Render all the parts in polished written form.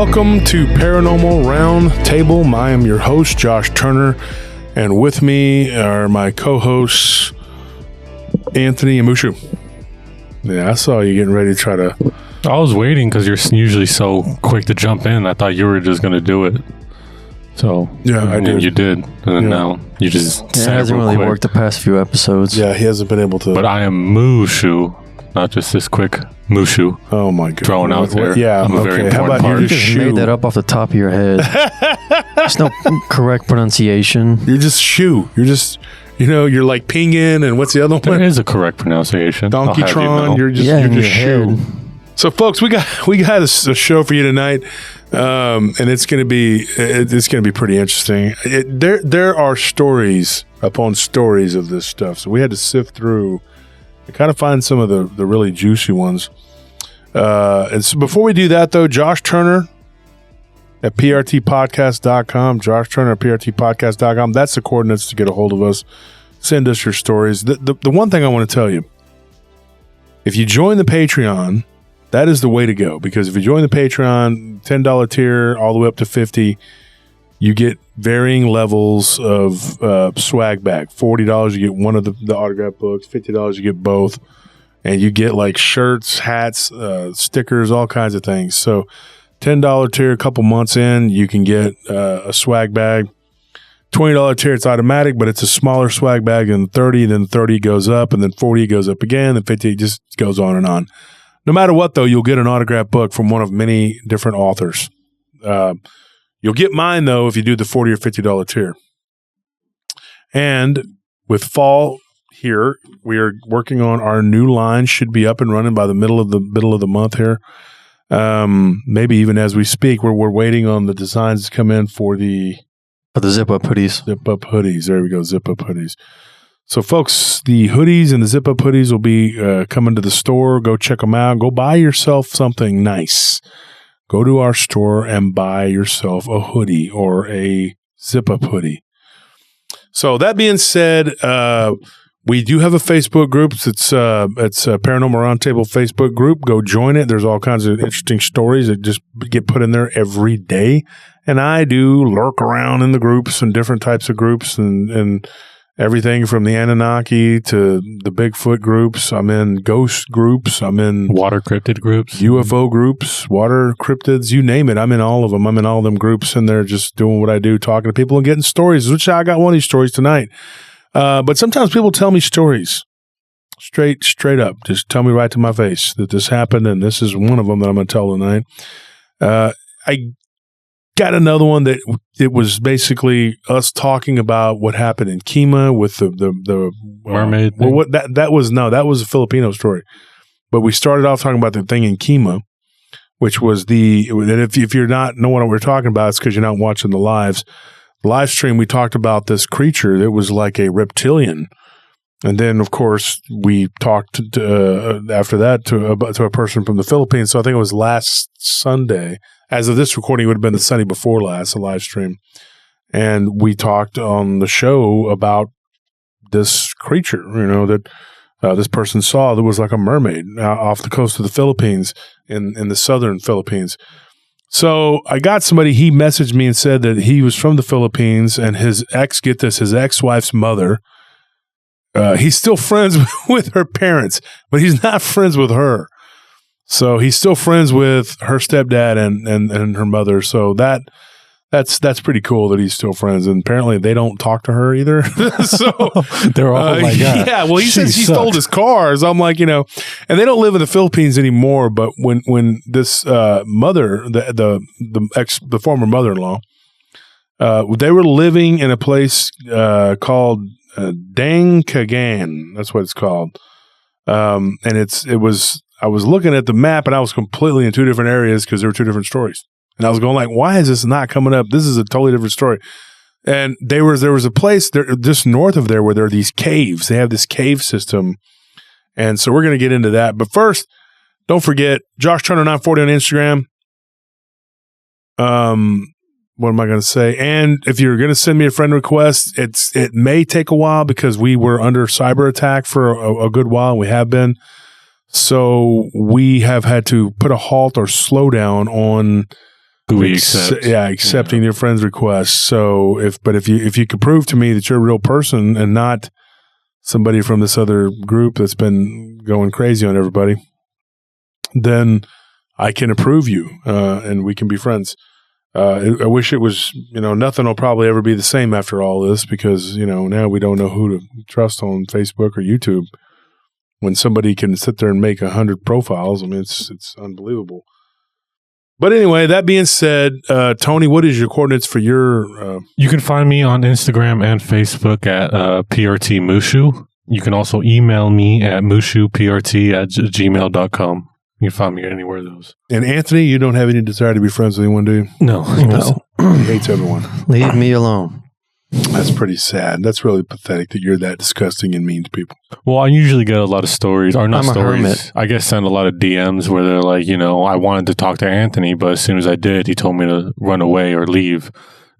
Welcome to Paranormal Roundtable. I am your host, Josh Turner, and with me are my co-hosts, Anthony and Mushu. Yeah, I saw you getting ready to try to... I was waiting because you're usually so quick to jump in. I thought you were just going to do it. So, yeah, I did. You did. And now you just it hasn't really worked the past few episodes. Yeah, he hasn't been able to... But I am Mushu, not just this quick Mushu. Oh my God. Thrown out there. Yeah, I'm a very How about part. you You just made that up off the top of your head. There's no correct pronunciation. You're just shoe. You're just... You know, you're like pingin', and what's the other There one? is a correct pronunciation. Donkeytron. You're just shoe. So, folks, we got a show for you tonight, and it's going to be pretty interesting. There are stories upon stories of this stuff, so we had to sift through and kind of find some of the really juicy ones. And so before we do that, though, Josh Turner at prtpodcast.com, Josh Turner at prtpodcast.com. That's the coordinates to get a hold of us. Send us your stories. The one thing I want to tell you, if you join the Patreon, that is the way to go, because if you join the Patreon, $10 tier all the way up to $50, you get varying levels of swag bag. $40, you get one of the autograph books. $50, you get both. And you get like shirts, hats, stickers, all kinds of things. So $10 tier, a couple months in, you can get a swag bag. $20 tier, it's automatic, but it's a smaller swag bag than 30. Then 30 goes up, and then 40 goes up again, and 50 just goes on and on. No matter what, though, you'll get an autograph book from one of many different authors. You'll get mine, though, if you do the $40 or $50 tier. And with fall here, we are working on our new line. Should be up and running by the middle of the month here. Maybe even as we speak, we're waiting on the designs to come in for the zip-up hoodies. Zip-up hoodies. There we go, zip-up hoodies. So, folks, the hoodies and the zip-up hoodies will be coming to the store. Go check them out. Go buy yourself something nice. Go to our store and buy yourself a hoodie or a zip-up hoodie. So, that being said, we do have a Facebook group. It's a Paranormal Roundtable Facebook group. Go join it. There's all kinds of interesting stories that just get put in there every day. And I do lurk around in the groups and different types of groups and everything from the Anunnaki to the Bigfoot groups. I'm in ghost groups. I'm in water cryptid groups, UFO groups, water cryptids, you name it. I'm in all of them. I'm in all of them groups, and they're just doing what I do, talking to people and getting stories, which I got one of these stories tonight. But sometimes people tell me stories straight up. Just tell me right to my face that this happened, and this is one of them that I'm going to tell tonight. I got another one that it was basically us talking about what happened in Kima with the mermaid. Well, what that was a Filipino story, but we started off talking about the thing in Kima, which was if you're not know what we're talking about, it's because you're not watching the live stream. We talked about this creature that was like a reptilian. And then, of course, we talked after that to a person from the Philippines. So I think it was last Sunday. As of this recording, it would have been the Sunday before last, the live stream. And we talked on the show about this creature, that this person saw that was like a mermaid off the coast of the Philippines in the southern Philippines. So I got somebody, he messaged me and said that he was from the Philippines, and his ex-wife's mother, he's still friends with her parents, but he's not friends with her. So he's still friends with her stepdad and her mother. So that's pretty cool that he's still friends. And apparently they don't talk to her either. So they're all like, yeah. Well, he says she stole his cars. I'm like, and they don't live in the Philippines anymore. But when this mother, the former mother-in-law, they were living in a place called Dangkagan. That's what it's called. And I was looking at the map, and I was completely in two different areas because there were two different stories. And I was going like, why is this not coming up? This is a totally different story. And there was a place there just north of there where there are these caves. They have this cave system. And so we're going to get into that. But first, don't forget, Josh Turner 940 on Instagram. What am I going to say? And if you're going to send me a friend request, it may take a while because we were under cyber attack for a good while, and we have been. So we have had to put a halt or slow down on accepting your friend's request. So if you could prove to me that you're a real person and not somebody from this other group that's been going crazy on everybody, then I can approve you, and we can be friends. I wish it was, nothing will probably ever be the same after all this, because, now we don't know who to trust on Facebook or YouTube. When somebody can sit there and make 100 profiles, I mean, it's unbelievable. But anyway, that being said, Tony, what is your coordinates for your... You can find me on Instagram and Facebook at PRT Mushu. You can also email me at mushuprt@gmail.com. You can find me anywhere of those. And Anthony, you don't have any desire to be friends with anyone, do you? No. He hates everyone. Leave me alone. That's pretty sad. That's really pathetic that you're that disgusting and mean to people. Well, I usually get a lot of stories, or not I'm stories. a hermit. I get sent a lot of DMs where they're like, I wanted to talk to Anthony, but as soon as I did, he told me to run away or leave.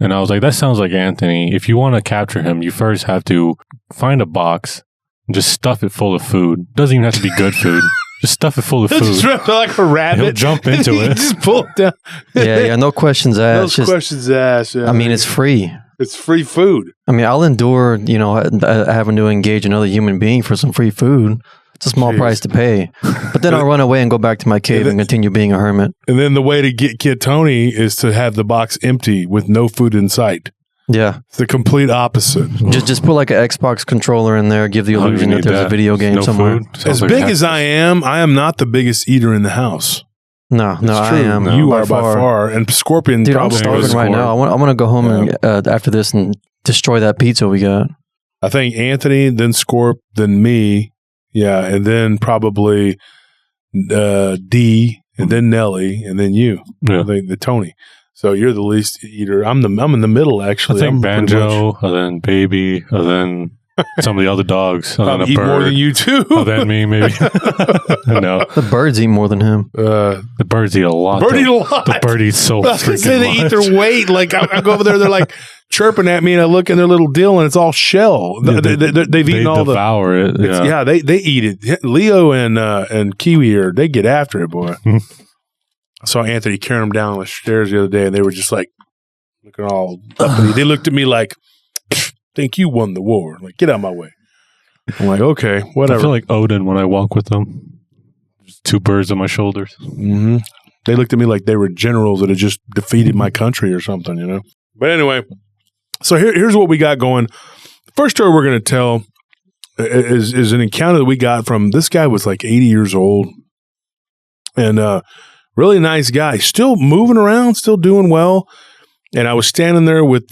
And I was like, that sounds like Anthony. If you want to capture him, you first have to find a box and just stuff it full of food. Doesn't even have to be good food. Just stuff it full of food. Just like a rabbit. He'll jump into it. Just pull it down. Yeah, no questions asked. No questions asked. Yeah. I mean, it's free. It's free food. I mean, I'll endure, having to engage another human being for some free food. It's a small price to pay. But then I'll run away and go back to my cave and continue being a hermit. And then the way to get Tony is to have the box empty with no food in sight. Yeah. It's the complete opposite. Just put like an Xbox controller in there, give the illusion that there's a video game somewhere. As big as I am not the biggest eater in the house. No, I am. You are by far. And Scorpion probably I'm starving right now. I want to go home and after this and destroy that pizza we got. I think Anthony, then Scorp, then me. Yeah, and then probably D, and then Nelly, and then you. Yeah. The Tony. So you're the least eater. I'm in the middle, actually. I think Banjo, and then Baby, and then some of the other dogs. And then a eat bird. more than you too. And then me, maybe. No. The birds eat more than him. The birds eat a lot. The bird eats so freaking they eat their weight. Like I go over there, they're like chirping at me, and I look in their little deal, and it's all shell. Yeah, they've eaten all the... They devour it. Yeah, they eat it. Leo and Kiwi, they get after it, boy. I saw Anthony carrying them down the stairs the other day, and they were just like looking all uppity. They looked at me like, think you won the war. Like, get out of my way. I'm like, okay, whatever. I feel like Odin when I walk with them. Just two birds on my shoulders. Mm-hmm. They looked at me like they were generals that had just defeated my country or something, But anyway, so here's what we got going. The first story we're going to tell is an encounter that we got from, this guy was like 80 years old. And really nice guy, still moving around, still doing well. And I was standing there with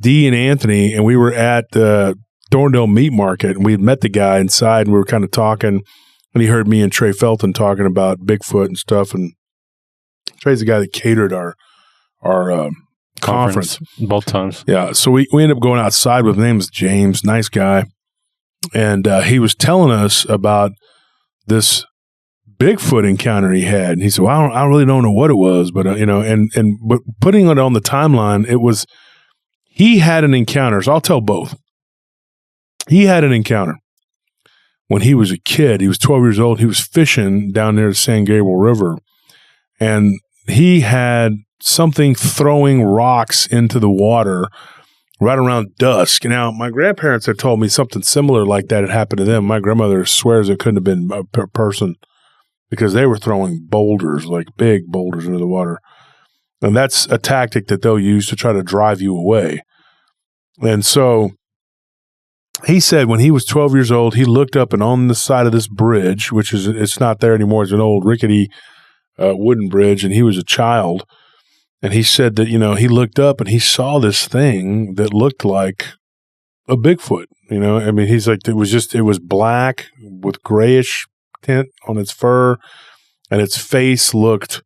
Dee and Anthony, and we were at the Thorndale Meat Market, and we had met the guy inside, and we were kind of talking, and he heard me and Trey Felton talking about Bigfoot and stuff. And Trey's the guy that catered our conference both times. Yeah, so we ended up going outside with him. His name was James, nice guy, and he was telling us about this Bigfoot encounter he had. And he said, well, I really don't know what it was, but but putting it on the timeline, it was, he had an encounter. So I'll tell both. He had an encounter when he was a kid. He was 12 years old. He was fishing down near the San Gabriel River, and he had something throwing rocks into the water right around dusk. Now, my grandparents had told me something similar like that had happened to them. My grandmother swears it couldn't have been a person, because they were throwing boulders, like big boulders into the water. And that's a tactic that they'll use to try to drive you away. And so he said when he was 12 years old, he looked up, and on the side of this bridge, which is, it's not there anymore, it's an old rickety wooden bridge, and he was a child. And he said that, he looked up and he saw this thing that looked like a Bigfoot. I mean, he's like, it was black with grayish tint on its fur, and its face looked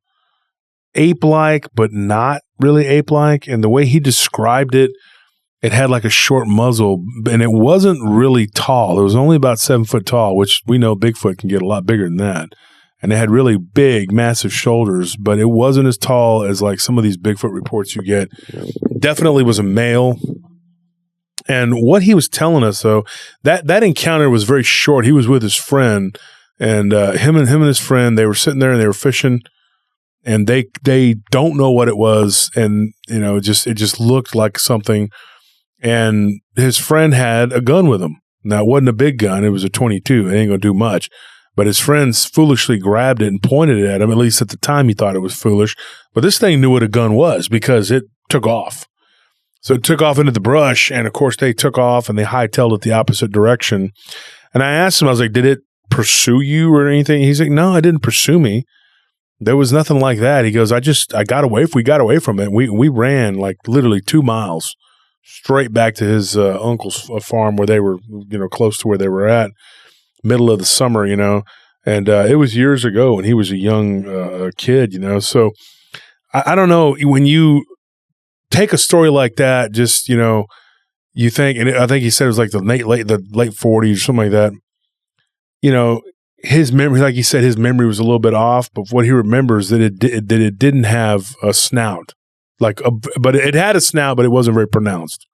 ape-like, but not really ape-like. And the way he described it, it had like a short muzzle, and it wasn't really tall. It was only about 7 foot tall, which we know Bigfoot can get a lot bigger than that. And it had really big, massive shoulders, but it wasn't as tall as like some of these Bigfoot reports you get. Definitely was a male. And what he was telling us, though, that encounter was very short. He was with his friend, and him and his friend, they were sitting there and they were fishing, and they don't know what it was, and it just looked like something. And his friend had a gun with him. Now, it wasn't a big gun; it was a .22. It ain't gonna do much. But his friends foolishly grabbed it and pointed it at him. At least at the time, he thought it was foolish. But this thing knew what a gun was because it took off. So it took off into the brush, and of course they took off and they hightailed it the opposite direction. And I asked him, I was like, did it pursue you or anything? He's like, no, it didn't pursue me. There was nothing like that. He goes, we got away from it. We ran like literally 2 miles straight back to his uncle's farm where they were, close to where they were at, middle of the summer, and it was years ago when he was a young kid, So I don't know, when you take a story like that, just, you think, and I think he said it was like the late 40s or something like that. His memory, like he said, his memory was a little bit off, but what he remembers that it didn't have a snout, but it had a snout, but it wasn't very pronounced.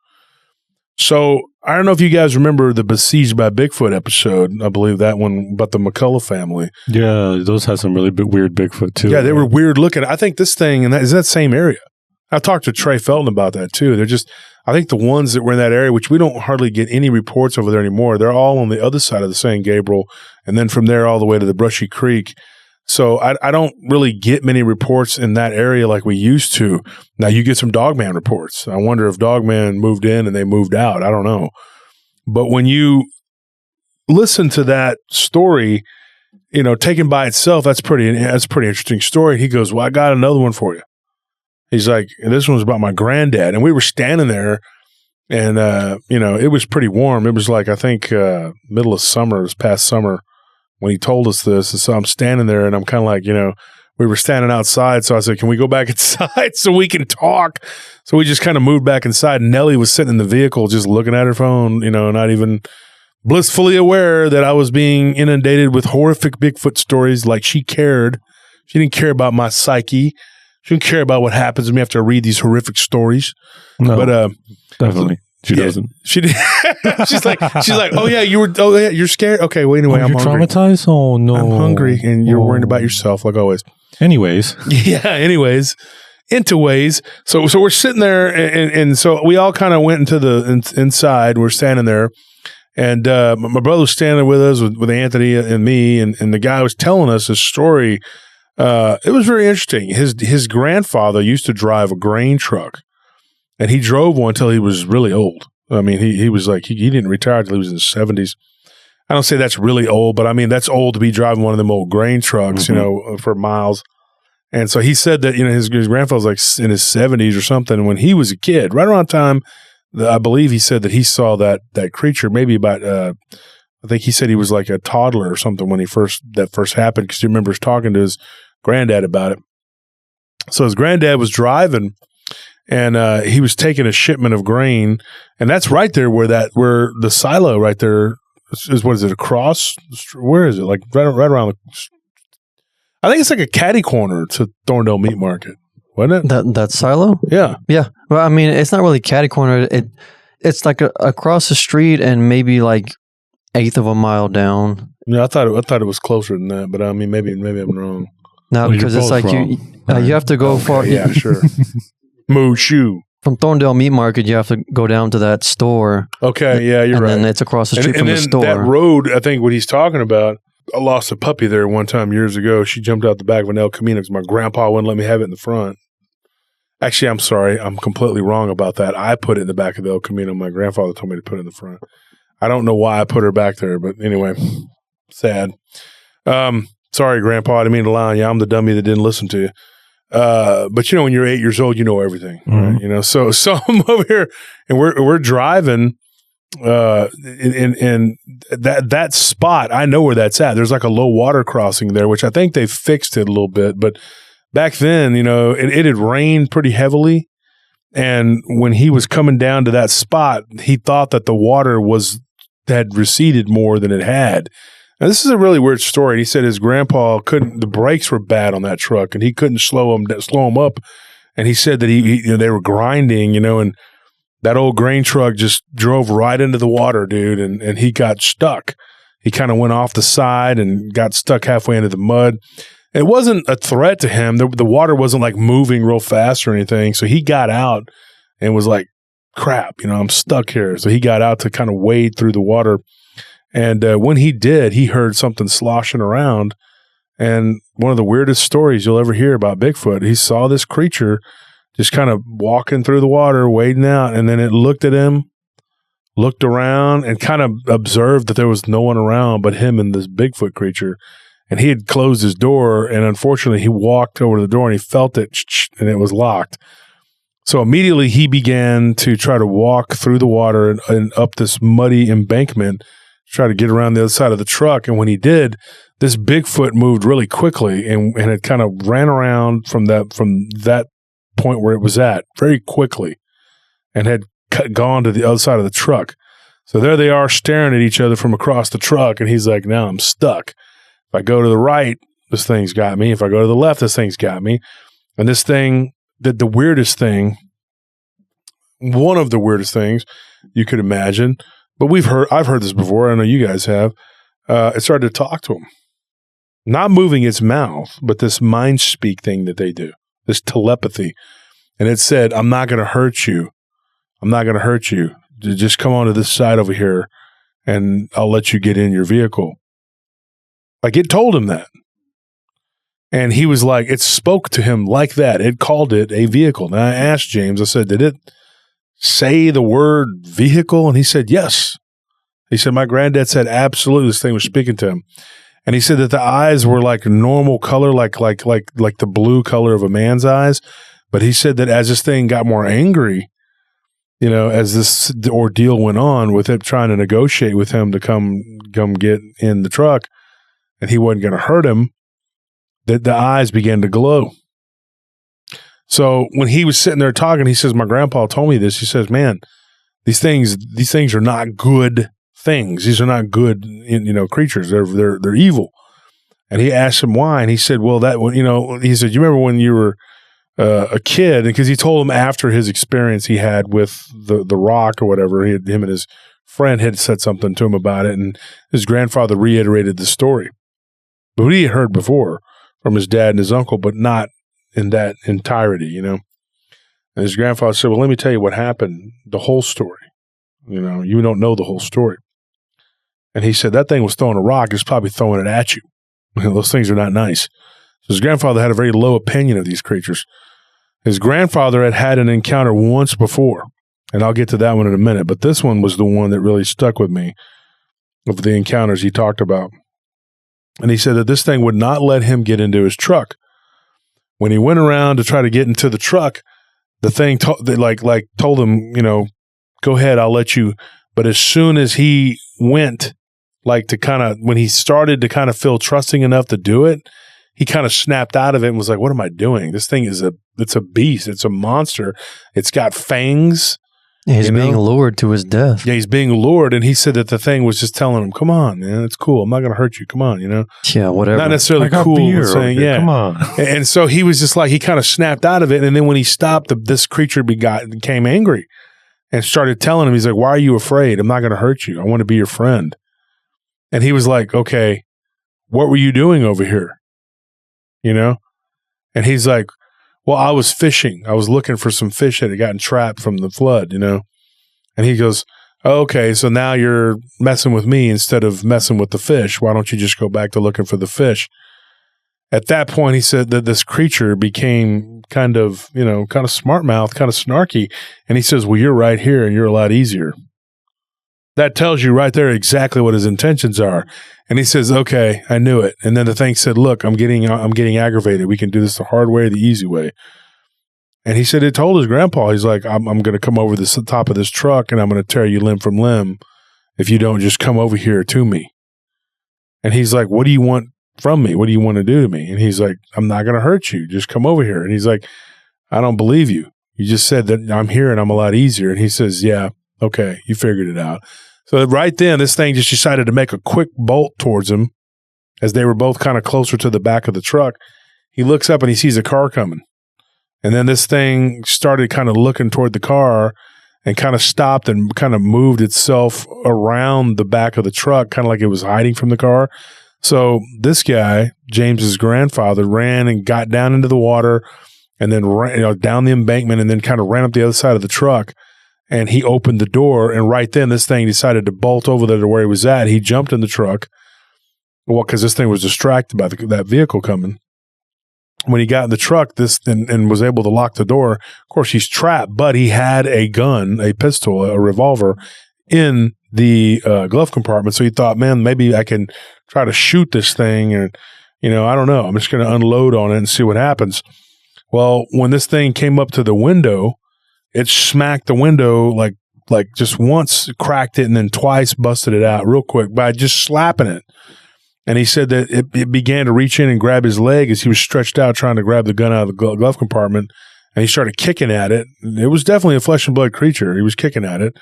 So I don't know if you guys remember the Besieged by Bigfoot episode. I believe that one about the McCullough family. Yeah, those had some really weird Bigfoot too. Yeah, they were weird looking. I think this thing is that same area. I talked to Trey Felton about that too. They're just, I think the ones that were in that area, which we don't hardly get any reports over there anymore, they're all on the other side of the San Gabriel, and then from there all the way to the Brushy Creek. So I don't really get many reports in that area like we used to. Now you get some Dogman reports. I wonder if Dogman moved in and they moved out. I don't know. But when you listen to that story, taken by itself, that's a pretty interesting story. He goes, well, I got another one for you. He's like, and this one was about my granddad. And we were standing there, and, it was pretty warm. It was like, I think, middle of summer, it was past summer when he told us this. And so I'm standing there, and I'm kind of like, we were standing outside. So I said, can we go back inside so we can talk? So we just kind of moved back inside. And Nellie was sitting in the vehicle just looking at her phone, not even blissfully aware that I was being inundated with horrific Bigfoot stories like she cared. She didn't care about my psyche. She didn't care about what happens to me after I read these horrific stories. No, but definitely. She doesn't. She did. she's like, you're scared? Okay, well, anyway, I'm hungry. Traumatized? Oh, no. I'm hungry, and you're worried about yourself, like always. Anyways. Into ways. So we're sitting there, and so we all kind of went into the inside. We're standing there, and my brother was standing with us, with Anthony and me, and the guy was telling us a story. It was very interesting. His grandfather used to drive a grain truck, and he drove one until he was really old. I mean, he was like, he didn't retire until he was in his 70s. I don't say that's really old, but I mean, that's old to be driving one of them old grain trucks, for miles. And so he said that, his grandfather was like in his 70s or something. When he was a kid, right around time, I believe he said that he saw that creature maybe about, I think he said he was like a toddler or something when that first happened, because he remembers talking to his granddad about it. So his granddad was driving, and he was taking a shipment of grain, and that's right there where the silo right there is. What is it? Across? Where is it? Like right around I think it's like a catty corner to Thorndale Meat Market, wasn't it? That silo? Yeah. Yeah. Well, I mean, it's not really catty corner. It's like across the street and maybe like eighth of a mile down. Yeah, I thought it was closer than that, but I mean, maybe I'm wrong. No, because it's like you have to go far. Yeah, sure. Mushu. From Thorndale Meat Market, you have to go down to that store. Okay, yeah, you're right. And then it's across the street from the store. That road, I think what he's talking about, I lost a puppy there one time years ago. She jumped out the back of an El Camino because my grandpa wouldn't let me have it in the front. Actually, I'm sorry. I'm completely wrong about that. I put it in the back of the El Camino. My grandfather told me to put it in the front. I don't know why I put her back there, but anyway, sad. Sorry, Grandpa. I didn't mean to lie on you. I'm the dummy that didn't listen to you. But when you're 8 years old, you know everything, right? So I'm over here, and we're driving, and that spot, I know where that's at. There's like a low water crossing there, which I think they fixed it a little bit. But back then, it had rained pretty heavily, and when he was coming down to that spot, he thought that the water had receded more than it had. Now, this is a really weird story. He said his grandpa the brakes were bad on that truck, and he couldn't slow them up. And he said that they were grinding, and that old grain truck just drove right into the water, dude, and he got stuck. He kind of went off the side and got stuck halfway into the mud. It wasn't a threat to him. The water wasn't like moving real fast or anything. So he got out and was like, crap, I'm stuck here. So he got out to kind of wade through the water. And when he did, he heard something sloshing around. And one of the weirdest stories you'll ever hear about Bigfoot, he saw this creature just kind of walking through the water, wading out. And then it looked at him, looked around, and kind of observed that there was no one around but him and this Bigfoot creature. And he had closed his door. And unfortunately, he walked over to the door and he felt it, and it was locked. So immediately he began to try to walk through the water and up this muddy embankment to try to get around the other side of the truck. And when he did, this Bigfoot moved really quickly and it kind of ran around from that point where it was at very quickly and had gone to the other side of the truck. So there they are staring at each other from across the truck. And he's like, now I'm stuck. If I go to the right, this thing's got me. If I go to the left, this thing's got me. And this thing, the weirdest thing, one of the weirdest things you could imagine, but I've heard this before. I know you guys have. It started to talk to him, not moving its mouth, but this mind speak thing that they do, this telepathy. And it said, I'm not going to hurt you. I'm not going to hurt you. Just come onto this side over here and I'll let you get in your vehicle. Like it told him that. And he was like, it spoke to him like that. It called it a vehicle. Now I asked James, I said, did it say the word vehicle? And he said, yes. He said, my granddad said, absolutely, this thing was speaking to him. And he said that the eyes were like normal color, like the blue color of a man's eyes. But he said that as this thing got more angry, as this ordeal went on with it trying to negotiate with him to come get in the truck, and he wasn't going to hurt him, that the eyes began to glow. So when he was sitting there talking, he says, my grandpa told me this. He says, man, these things are not good things. These are not good, creatures. They're evil. And he asked him why. And he said, well, he said, you remember when you were a kid? Because he told him after his experience he had with the rock or whatever, him and his friend had said something to him about it. And his grandfather reiterated the story. But he had heard before from his dad and his uncle, but not in that entirety, And his grandfather said, well, let me tell you what happened, the whole story. You don't know the whole story. And he said, that thing was throwing a rock. It's probably throwing it at you. Those things are not nice. So his grandfather had a very low opinion of these creatures. His grandfather had an encounter once before, and I'll get to that one in a minute, but this one was the one that really stuck with me of the encounters he talked about. And he said that this thing would not let him get into his truck. When he went around to try to get into the truck, the thing told him, go ahead, I'll let you. But as soon as he went, when he started to kind of feel trusting enough to do it, he kind of snapped out of it and was like, what am I doing? This thing it's a beast. It's a monster. It's got fangs. Yeah, he's being lured to his death. Yeah, he's being lured. And he said that the thing was just telling him, come on, man, it's cool. I'm not going to hurt you. Come on, Yeah, whatever. Not necessarily cool. Saying, yeah. Come on. And so he was just like, he kind of snapped out of it. And then when he stopped, this creature became angry and started telling him, he's like, why are you afraid? I'm not going to hurt you. I want to be your friend. And he was like, okay, what were you doing over here? And he's like, well, I was fishing. I was looking for some fish that had gotten trapped from the flood, And he goes, okay, so now you're messing with me instead of messing with the fish. Why don't you just go back to looking for the fish? At that point, he said that this creature became kind of smart mouth, kind of snarky. And he says, well, you're right here and you're a lot easier. That tells you right there exactly what his intentions are. And he says, okay, I knew it. And then the thing said, look, I'm getting aggravated. We can do this the hard way or the easy way. And he said, it told his grandpa, he's like, I'm going to come over the top of this truck and I'm going to tear you limb from limb if you don't just come over here to me. And he's like, what do you want from me? What do you want to do to me? And he's like, I'm not going to hurt you. Just come over here. And he's like, I don't believe you. You just said that I'm here and I'm a lot easier. And he says, yeah, okay, you figured it out. So right then, this thing just decided to make a quick bolt towards him as they were both kind of closer to the back of the truck. He looks up and he sees a car coming. And then this thing started kind of looking toward the car and kind of stopped and kind of moved itself around the back of the truck, kind of like it was hiding from the car. So this guy, James's grandfather, ran and got down into the water and then ran, down the embankment and then kind of ran up the other side of the truck. And he opened the door, and right then this thing decided to bolt over there to where he was at. He jumped in the truck, well, because this thing was distracted by that vehicle coming. When he got in the truck, and was able to lock the door, of course he's trapped, but he had a gun, a pistol, a revolver in the glove compartment. So he thought, man, maybe I can try to shoot this thing, and I don't know. I'm just going to unload on it and see what happens. Well, when this thing came up to the window, it smacked the window like just once, cracked it, and then twice busted it out real quick by just slapping it. And he said that it began to reach in and grab his leg as he was stretched out trying to grab the gun out of the glove compartment. And he started kicking at it. It was definitely a flesh and blood creature. He was kicking at it.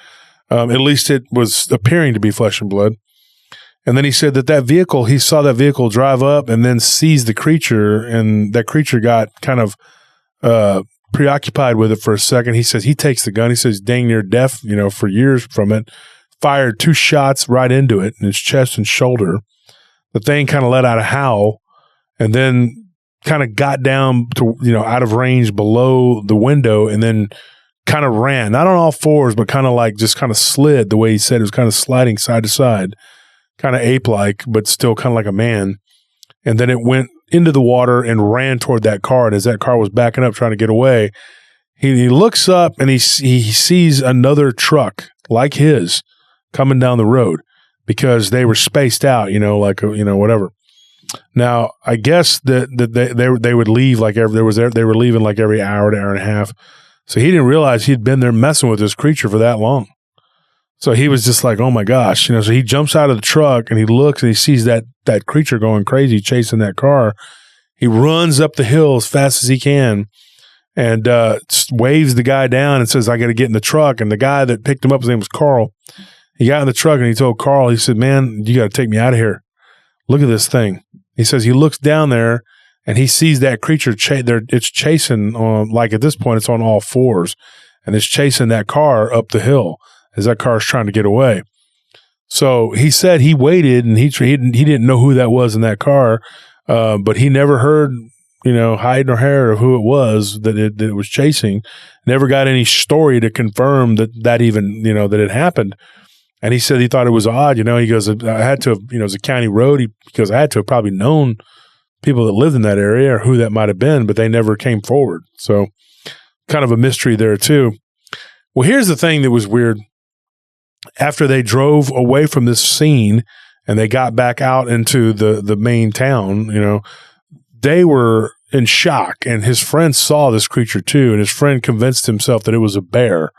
At least it was appearing to be flesh and blood. And then he said that vehicle, he saw that vehicle drive up and then seized the creature. And that creature got kind of preoccupied with it for a second. He says he takes the gun. He says dang near deaf, for years from it. Fired 2 shots right into it in its chest and shoulder. The thing kind of let out a howl and then kind of got down to, out of range below the window and then kind of ran, not on all fours, but kind of like just kind of slid the way he said. It was kind of sliding side to side, kind of ape-like, but still kind of like a man. And then it went into the water and ran toward that car. And as that car was backing up, trying to get away, he looks up and he sees another truck like his coming down the road. Because they were spaced out, whatever. Now, I guess that they would leave like they were leaving like every hour to hour and a half. So he didn't realize he'd been there messing with this creature for that long. So he was just like, oh my gosh, So he jumps out of the truck and he looks and he sees that creature going crazy, chasing that car. He runs up the hill as fast as he can and waves the guy down and says, "I got to get in the truck." And the guy that picked him up, his name was Carl. He got in the truck and he told Carl, he said, "Man, you got to take me out of here. Look at this thing." He says he looks down there and he sees that creature. It's chasing on, like at this point, it's on all fours and it's chasing that car up the hill as that car is trying to get away. So he said he waited and he didn't know who that was in that car, but he never heard, hide nor hair of who it was that it was chasing. Never got any story to confirm that even, that it happened. And he said he thought it was odd. He goes, I had to have, it was a county road. Because I had to have probably known people that lived in that area or who that might have been, but they never came forward. So kind of a mystery there too. Well, here's the thing that was weird. After they drove away from this scene and they got back out into the main town, they were in shock. And his friend saw this creature too. And his friend convinced himself that it was a bear.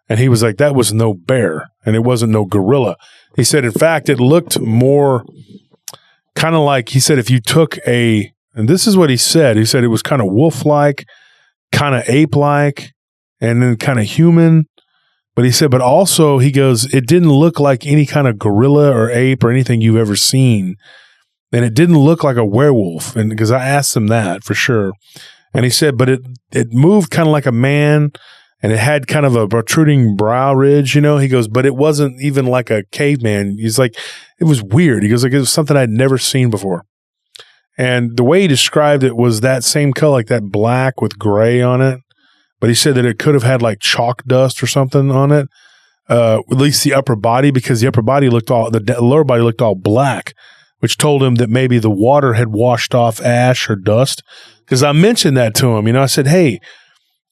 And he was like, that was no bear and it wasn't no gorilla. He said, in fact, it looked more kind of like, he said, if you took and this is what he said it was kind of wolf-like, kind of ape-like, and then kind of human. But he said, but also he goes, it didn't look like any kind of gorilla or ape or anything you've ever seen. And it didn't look like a werewolf. And because I asked him that for sure. And he said, but it moved kind of like a man. And it had kind of a protruding brow ridge, He goes, but it wasn't even like a caveman. He's like, it was weird. He goes, like, it was something I'd never seen before. And the way he described it was that same color, like that black with gray on it. But he said that it could have had like chalk dust or something on it, at least the upper body, because the lower body looked all black, which told him that maybe the water had washed off ash or dust. Because I mentioned that to him. I said, hey,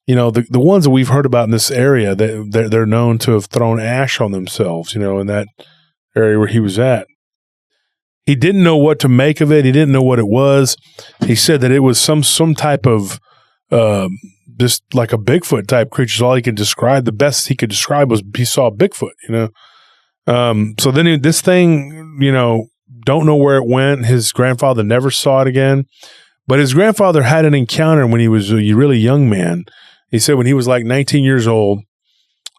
the ones that we've heard about in this area, they're known to have thrown ash on themselves, in that area where he was at. He didn't know what to make of it. He didn't know what it was. He said that it was some type of just like a Bigfoot type creature. All he could describe. The best he could describe was he saw Bigfoot, So then this thing, don't know where it went. His grandfather never saw it again. But his grandfather had an encounter when he was a really young man. He said when he was like 19 years old,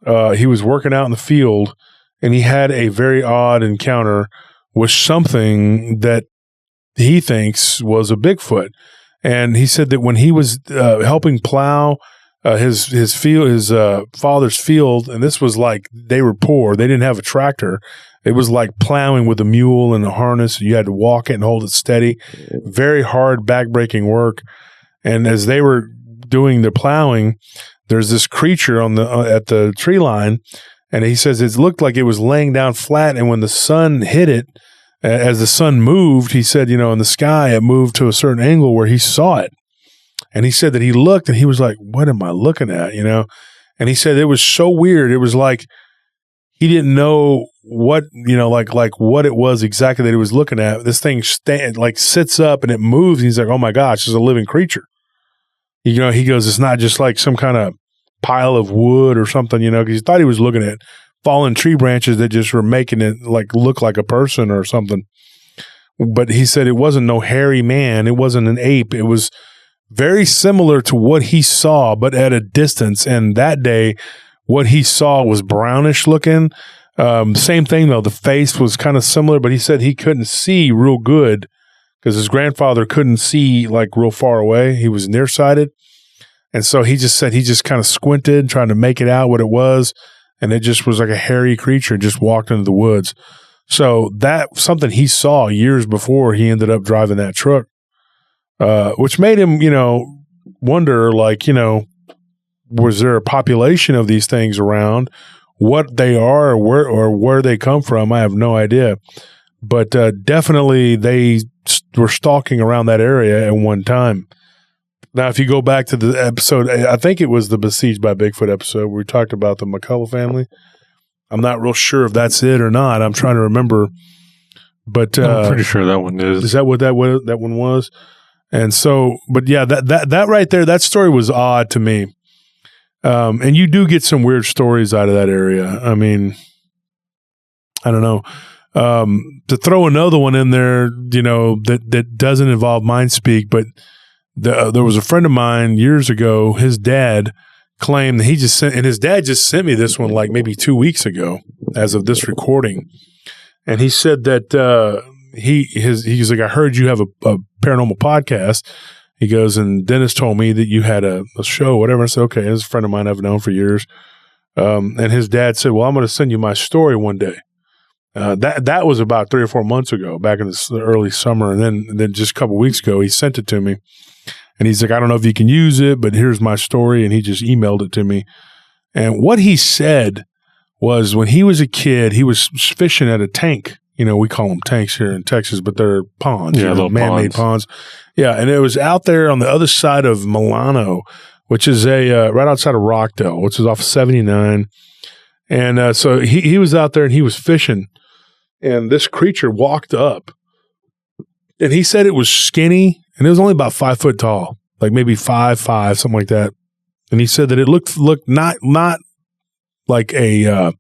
he was working out in the field and he had a very odd encounter with something that he thinks was a Bigfoot. And he said that when he was helping plow his father's field, and this was like they were poor, they didn't have a tractor, It was like plowing with a mule and a harness. You had to walk it and hold it steady. Very hard, back-breaking work. And as they were doing the plowing, there's this creature on the at the tree line, and he says it looked like it was laying down flat, and when the sun hit it, as the sun moved, he said, in the sky, it moved to a certain angle where he saw it. And he said that he looked, and he was like, what am I looking at, And he said it was so weird. It was like he didn't know what, like what it was exactly that he was looking at. This thing sits up and it moves. And he's like, oh my gosh, it's a living creature. He goes, it's not just like some kind of pile of wood or something, because he thought he was looking at fallen tree branches that just were making it look like a person or something. But he said it wasn't no hairy man. It wasn't an ape. It was very similar to what he saw, but at a distance. And that day, what he saw was brownish looking. Same thing though. The face was kind of similar, but he said he couldn't see real good because his grandfather couldn't see real far away. He was nearsighted. And so he just said he just kind of squinted, trying to make it out what it was. And it just was like a hairy creature just walked into the woods. So that's something he saw years before he ended up driving that truck, which made him, wonder, was there a population of these things around? What they are or where they come from, I have no idea. But definitely they were stalking around that area at one time. Now, if you go back to the episode, I think it was the Besieged by Bigfoot episode where we talked about the McCullough family. I'm not real sure if that's it or not. I'm trying to remember. But I'm pretty sure that one is. Is that what that one was? And so, but yeah, that right there, that story was odd to me. And you do get some weird stories out of that area. I mean, I don't know. To throw another one in there, that doesn't involve mind speak, but there was a friend of mine years ago, his dad claimed that he just sent, and his dad just sent me this one maybe 2 weeks ago as of this recording. And he said that he's like, I heard you have a paranormal podcast. He goes, and Dennis told me that you had a show, whatever. I said, okay, this is a friend of mine I've known for years. And his dad said, well, I'm going to send you my story one day. That was about 3 or 4 months ago, back in the early summer. And then just a couple of weeks ago, he sent it to me. And he's like, I don't know if you can use it, but here's my story. And he just emailed it to me. And what he said was when he was a kid, he was fishing at a tank. We call them tanks here in Texas, but they're ponds, little man-made ponds. Yeah, and it was out there on the other side of Milano, which is right outside of Rockdale, which is off 79. And so he was out there and he was fishing, and this creature walked up. And he said it was skinny, and it was only about 5 foot tall, like maybe 5'5", something like that. And he said that it looked not like a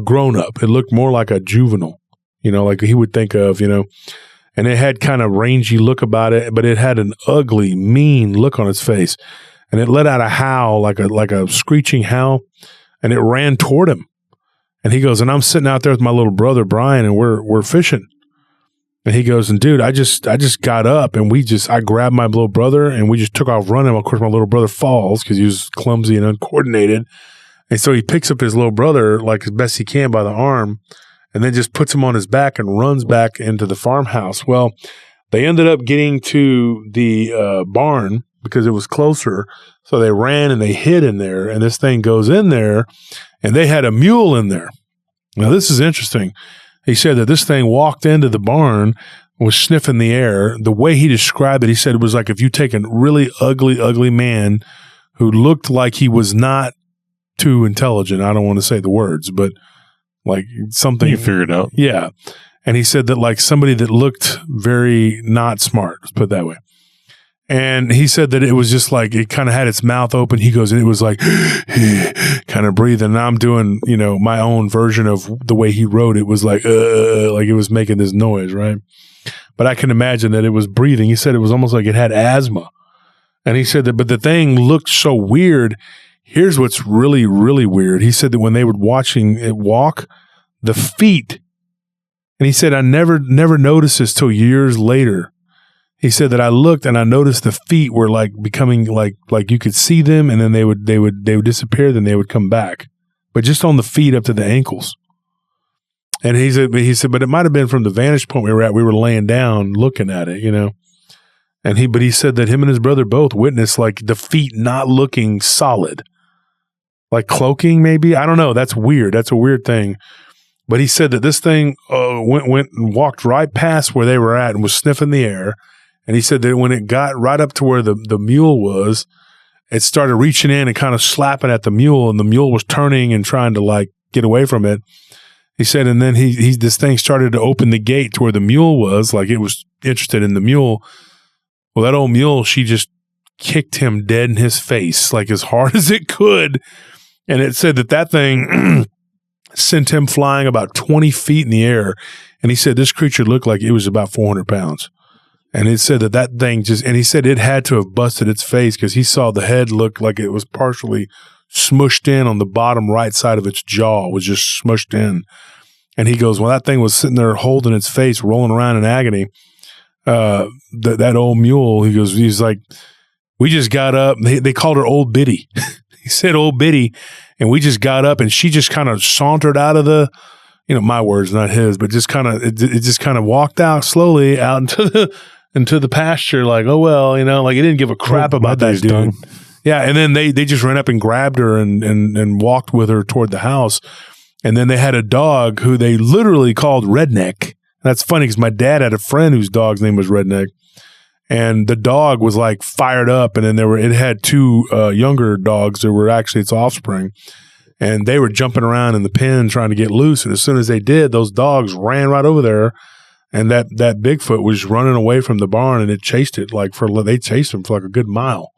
grown up. It looked more like a juvenile, like he would think of, And it had kind of rangy look about it, but it had an ugly, mean look on its face, and it let out a howl, like a screeching howl, and it ran toward him. And he goes, and I'm sitting out there with my little brother Brian, and we're fishing. And he goes, and dude, I just got up and I grabbed my little brother and we just took off running. Of course, my little brother falls because he was clumsy and uncoordinated. And so he picks up his little brother as best he can by the arm and then just puts him on his back and runs back into the farmhouse. Well, they ended up getting to the barn because it was closer. So they ran and they hid in there, and this thing goes in there, and they had a mule in there. Now, this is interesting. He said that this thing walked into the barn, was sniffing the air. The way he described it, he said it was like if you take a really ugly man who looked like he was not too intelligent. I don't want to say the words, but something. You figured out. Yeah. And he said that somebody that looked very not smart, let's put it that way. And he said that it was just it kind of had its mouth open. He goes, and it was kind of breathing. And I'm doing, my own version of the way he wrote it was like it was making this noise, right? But I can imagine that it was breathing. He said it was almost like it had asthma. And he said that, but the thing looked so weird. Here's what's really, really weird. He said that when they were watching it walk, the feet, and he said, I never noticed this till years later. He said that I looked and I noticed the feet were becoming like you could see them, and then they would disappear, then they would come back, but just on the feet up to the ankles. And he said, but it might have been from the vantage point we were at. We were laying down looking at it, And he said that him and his brother both witnessed like the feet not looking solid, like cloaking maybe. I don't know. That's weird. That's a weird thing. But he said that this thing went and walked right past where they were at and was sniffing the air. And he said that when it got right up to where the mule was, it started reaching in and kind of slapping at the mule, and the mule was turning and trying to like get away from it. He said, and then this thing started to open the gate to where the mule was, like it was interested in the mule. Well, that old mule, she just kicked him dead in his face, like as hard as it could. And it said that thing sent him flying about 20 feet in the air. And he said this creature looked like it was about 400 pounds. And it said that thing and he said it had to have busted its face because he saw the head look like it was partially smushed in on the bottom right side of its jaw, was just smushed in. And he goes, well, that thing was sitting there holding its face, rolling around in agony. That old mule, he's like, we just got up. They called her Old Biddy. He said Old Biddy. And we just got up and she just kind of sauntered out of the, my words, not his, but just kind of, it just kind of walked out slowly out into the pasture. Like, oh, well, like it didn't give a crap about that dude. Done. Yeah. And then they just ran up and grabbed her and walked with her toward the house. And then they had a dog who they literally called Redneck. That's funny because my dad had a friend whose dog's name was Redneck. And the dog was like fired up, and then it had two younger dogs that were actually its offspring, and they were jumping around in the pen trying to get loose. And as soon as they did, those dogs ran right over there, and that Bigfoot was running away from the barn, and it chased it they chased him for like a good mile.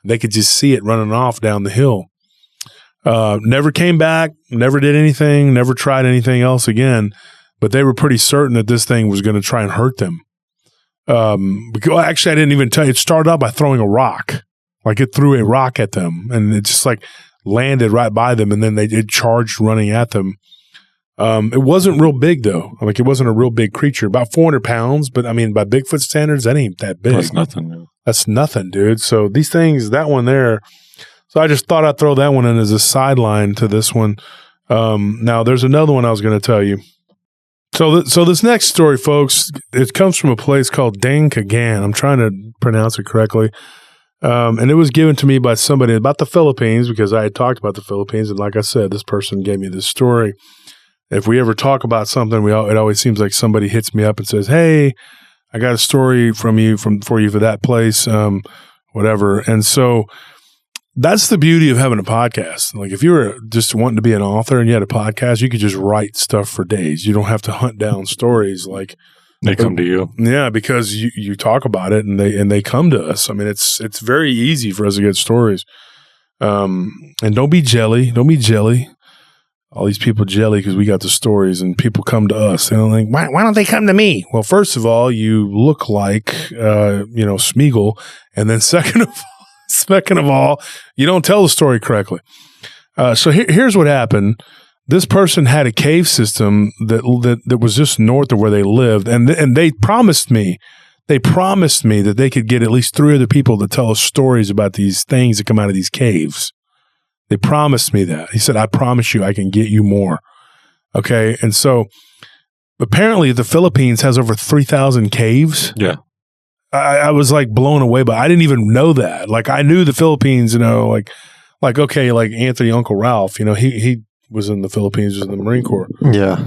They could just see it running off down the hill. Never came back, never did anything, never tried anything else again. But they were pretty certain that this thing was going to try and hurt them. Actually, I didn't even tell you. It started out by throwing a rock. Like it threw a rock at them, and it just like landed right by them, and then it charged running at them. It wasn't real big though. Like it wasn't a real big creature, about 400 pounds. But I mean, by Bigfoot standards, that ain't that big. That's nothing. Man. That's nothing, dude. So these things, that one there. So I just thought I'd throw that one in as a sideline to this one. Now there's another one I was going to tell you. So this next story, folks, it comes from a place called Dang Kagan. I'm trying to pronounce it correctly. And it was given to me by somebody about the Philippines because I had talked about the Philippines. And like I said, this person gave me this story. If we ever talk about something, it always seems like somebody hits me up and says, hey, I got a story for you for that place, whatever. And so that's the beauty of having a podcast. Like if you were just wanting to be an author and you had a podcast, you could just write stuff for days. You don't have to hunt down stories like they come to you. Yeah, because you talk about it and they come to us. I mean, it's very easy for us to get stories. And don't be jelly. Don't be jelly. All these people jelly because we got the stories and people come to us. They don't think, why don't they come to me? Well, first of all, you look like Smeagol, and then second of all, you don't tell the story correctly. So here's what happened. This person had a cave system that was just north of where they lived, and they promised me that they could get at least 3 other people to tell us stories about these things that come out of these caves. They promised me that. He said, I promise you I can get you more. Okay, and so apparently the Philippines has over 3,000 caves. Yeah. I was like blown away, but I didn't even know that. Like I knew the Philippines, like Anthony Uncle Ralph, he was in the Philippines, was in the Marine Corps. Yeah.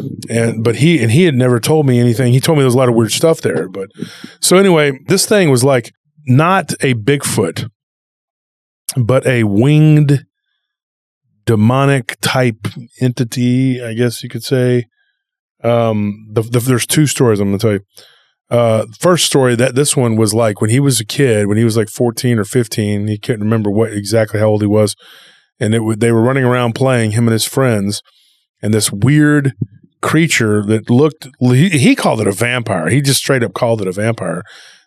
But he had never told me anything. He told me there was a lot of weird stuff there. But so anyway, this thing was like not a Bigfoot, but a winged demonic type entity, I guess you could say. There's 2 stories I'm going to tell you. First story, this one was like when he was a kid, when he was like 14 or 15, he couldn't remember exactly how old he was. And they were running around playing, him and his friends, and this weird creature that looked, he called it a vampire. He just straight up called it a vampire.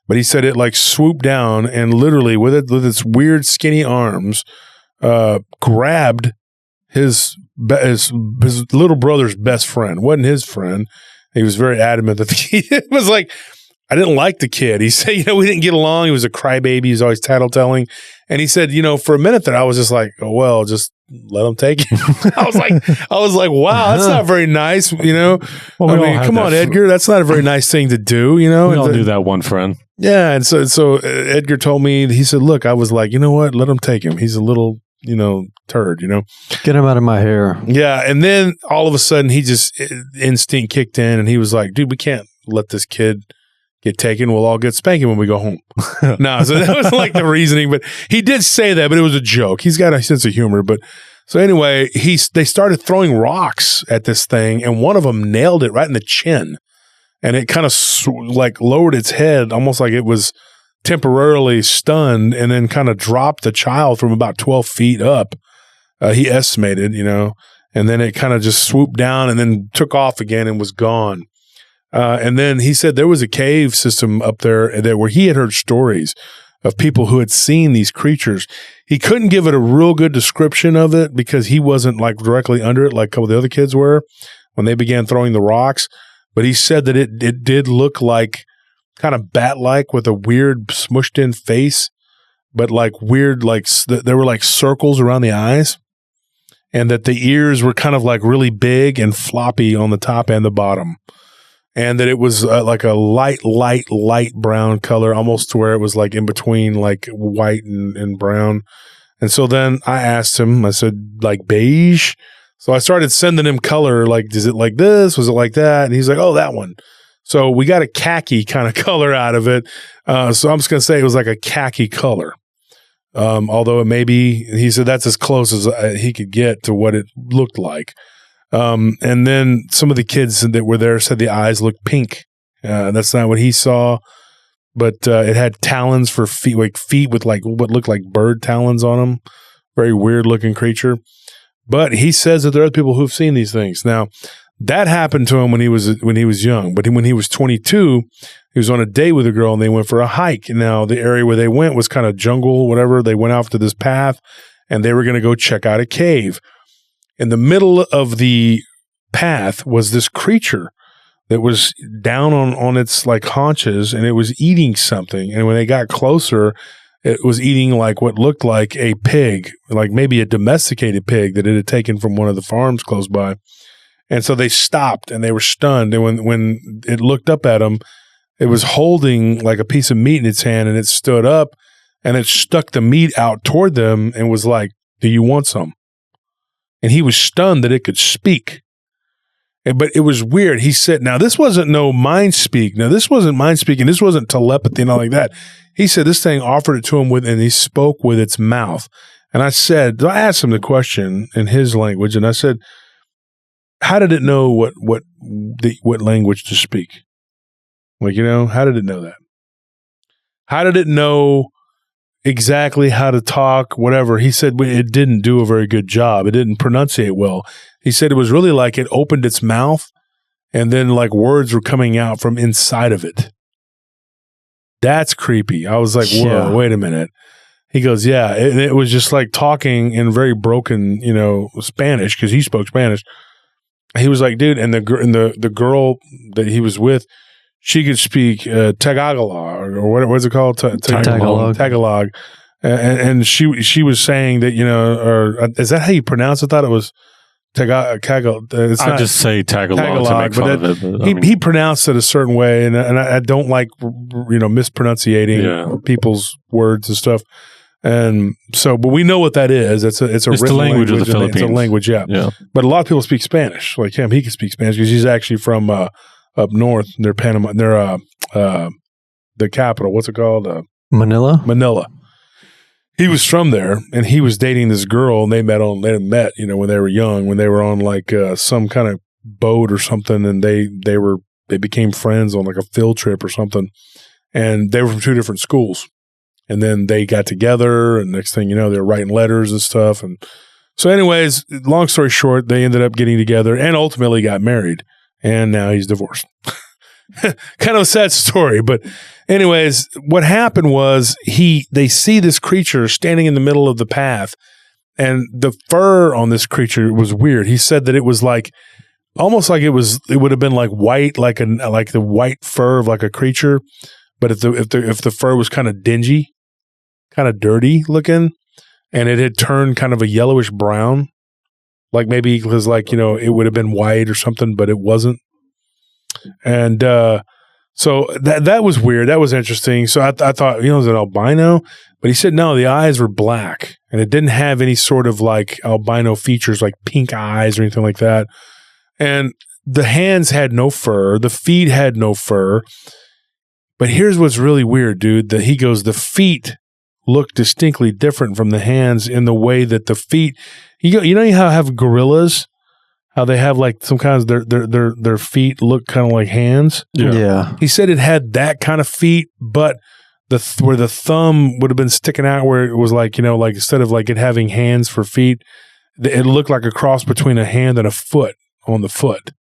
But he said it like swooped down and literally with its weird skinny arms, grabbed his little brother's best friend. Wasn't his friend. He was very adamant that it was like, I didn't like the kid. He said, we didn't get along. He was a crybaby. He was always tattletelling. And he said, for a minute there, I was just like, oh, well, just, let him take him. I was like, wow, that's not very nice. Well, I mean, come on, Edgar, that's not a very nice thing to do. We all do that one friend. Yeah, and so Edgar told me, he said, look, I was like, you know what, let him take him. He's a little, turd, Get him out of my hair. Yeah, and then all of a sudden, instinct kicked in, and he was like, dude, we can't let this kid get taken. We'll all get spanking when we go home. No, so that was like the reasoning, but he did say that, but it was a joke. He's got a sense of humor, but so anyway, they started throwing rocks at this thing, and one of them nailed it right in the chin, and it kind of lowered its head, almost like it was temporarily stunned, and then kind of dropped the child from about 12 feet up. He estimated, and then it kind of just swooped down and then took off again and was gone. And then he said there was a cave system up there where he had heard stories of people who had seen these creatures. He couldn't give it a real good description of it because he wasn't like directly under it like a couple of the other kids were when they began throwing the rocks. But he said that it did look like kind of bat-like with a weird smushed in face, but like weird, like there were like circles around the eyes, and that the ears were kind of like really big and floppy on the top and the bottom. And that it was like a light brown color, almost to where it was like in between like white and brown. And so then I asked him, I said, like beige? So I started sending him color, like, is it like this? Was it like that? And he's like, oh, that one. So we got a khaki kind of color out of it. So I'm just going to say it was like a khaki color. Although it may be, he said that's as close as he could get to what it looked like. And then some of the kids that were there said the eyes looked pink. That's not what he saw, but it had talons for feet, like feet with like what looked like bird talons on them. Very weird looking creature. But he says that there are people who've seen these things. Now, that happened to him when he was young. But when he was 22, he was on a date with a girl and they went for a hike. Now, the area where they went was kind of jungle, whatever. They went off to this path and they were going to go check out a cave. In the middle of the path was this creature that was down on its like haunches, and it was eating something. And when they got closer, it was eating like what looked like a pig, like maybe a domesticated pig that it had taken from one of the farms close by. And so they stopped and they were stunned. And when it looked up at them, it was holding like a piece of meat in its hand, and it stood up and it stuck the meat out toward them and was like, do you want some? And he was stunned that it could speak. But it was weird. He said, now this wasn't no mind speak. Now this wasn't mind speaking. This wasn't telepathy and all like that. He said this thing offered it to him and he spoke with its mouth. And I asked him the question in his language, and I said, how did it know what language to speak? Like, how did it know that? How did it know exactly how to talk, whatever? He said it didn't do a very good job. It didn't pronunciate well. He said it was really like it opened its mouth and then like words were coming out from inside of it. That's creepy. I was like, whoa, wait a minute. He goes, yeah. It was just like talking in very broken, Spanish, because he spoke Spanish. He was like, dude, and the girl that he was with, she could speak Tagalog, or what's it called? Tagalog. And she was saying that, or is that how you pronounce it? I thought it was Tagalog. I just say Tagalog to make fun of it. But he pronounced it a certain way, and I don't like, mispronunciating people's words and stuff. And so, but we know what that is. It's written the language of the Philippines. It's a language, yeah. But a lot of people speak Spanish. Like him, he can speak Spanish because he's actually from up north. They're Panama. They're the capital. What's it called? Manila. He was from there, and he was dating this girl, and they met when they were young, when they were on like some kind of boat or something, and they became friends on like a field trip or something, and they were from two different schools. And then they got together, and next thing you know, they were writing letters and stuff. And so anyways, long story short, they ended up getting together and ultimately got married. And now he's divorced. Kind of a sad story. But anyways, what happened was they see this creature standing in the middle of the path. And the fur on this creature was weird. He said that it was like, almost like it would have been like white, like the white fur of like a creature. But if the fur was kind of dingy, kind of dirty looking, and it had turned kind of a yellowish brown. Like maybe it was like, it would have been white or something, but it wasn't. And so that was weird. That was interesting. So I thought, it was an albino, but he said no, the eyes were black and it didn't have any sort of like albino features like pink eyes or anything like that. And the hands had no fur. The feet had no fur. But here's what's really weird, dude. He goes, the feet look distinctly different from the hands in the way that the feet, you know how have gorillas, how they have like some kinds of their feet look kind of like hands. Yeah. He said it had that kind of feet, but where the thumb would have been sticking out, where it was like, like instead of like it having hands for feet, it looked like a cross between a hand and a foot on the foot.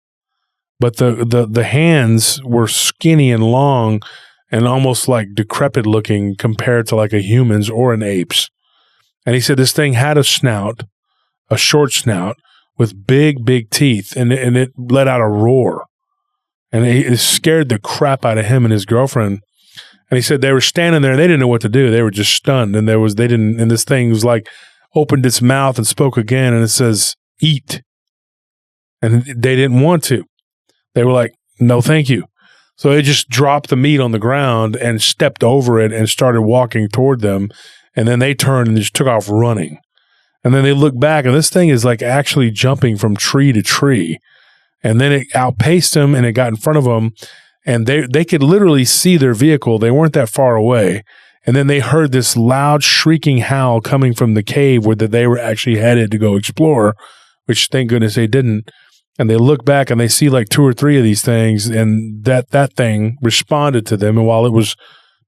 But the hands were skinny and long and almost like decrepit looking compared to like a human's or an ape's. And he said this thing had a snout, a short snout with big, big teeth, and it let out a roar. And it scared the crap out of him and his girlfriend. And he said they were standing there and they didn't know what to do. They were just stunned. And and this thing was like opened its mouth and spoke again, and it says, eat. And they didn't want to. They were like, no, thank you. So they just dropped the meat on the ground and stepped over it and started walking toward them. And then they turned and just took off running. And then they looked back, and this thing is like actually jumping from tree to tree. And then it outpaced them, and it got in front of them, and they could literally see their vehicle. They weren't that far away. And then they heard this loud shrieking howl coming from the cave where they were actually headed to go explore, which thank goodness they didn't. And they look back and they see like 2 or 3 of these things, and that thing responded to them. And while it was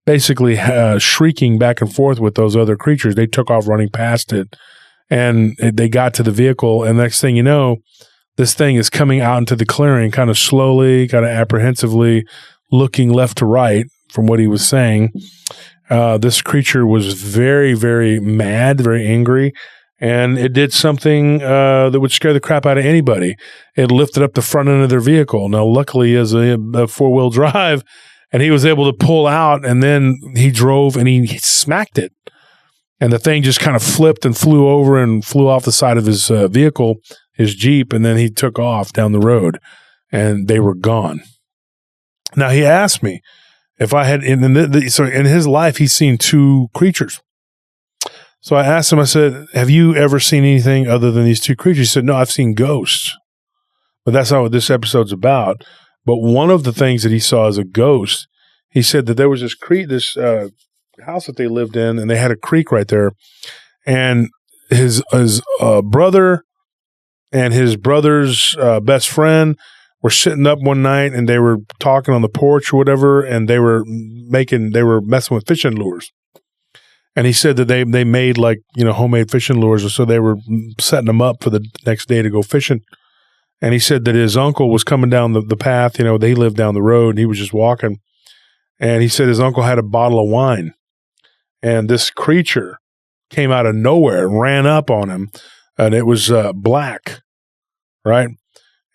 basically shrieking back and forth with those other creatures, they took off running past it. And they got to the vehicle, and next thing you know, this thing is coming out into the clearing kind of slowly, kind of apprehensively, looking left to right from what he was saying. This creature was very, very mad, very angry. And it did something that would scare the crap out of anybody. It lifted up the front end of their vehicle. Now, luckily, as a 4-wheel drive, and he was able to pull out, and then he drove and he smacked it. And the thing just kind of flipped and flew over and flew off the side of his vehicle, his Jeep, and then he took off down the road, and they were gone. Now, he asked me if I had, so in his life, he's seen 2 creatures. So I asked him, I said, have you ever seen anything other than these 2 creatures? He said, no, I've seen ghosts. But that's not what this episode's about. But one of the things that he saw as a ghost, he said that there was this house that they lived in, and they had a creek right there. And his brother and his brother's best friend were sitting up one night, and they were talking on the porch or whatever, and they were messing with fishing lures. And he said that they made like, homemade fishing lures, so they were setting them up for the next day to go fishing. And he said that his uncle was coming down the path, they lived down the road, and he was just walking. And he said his uncle had a bottle of wine. And this creature came out of nowhere and ran up on him, and it was black, right?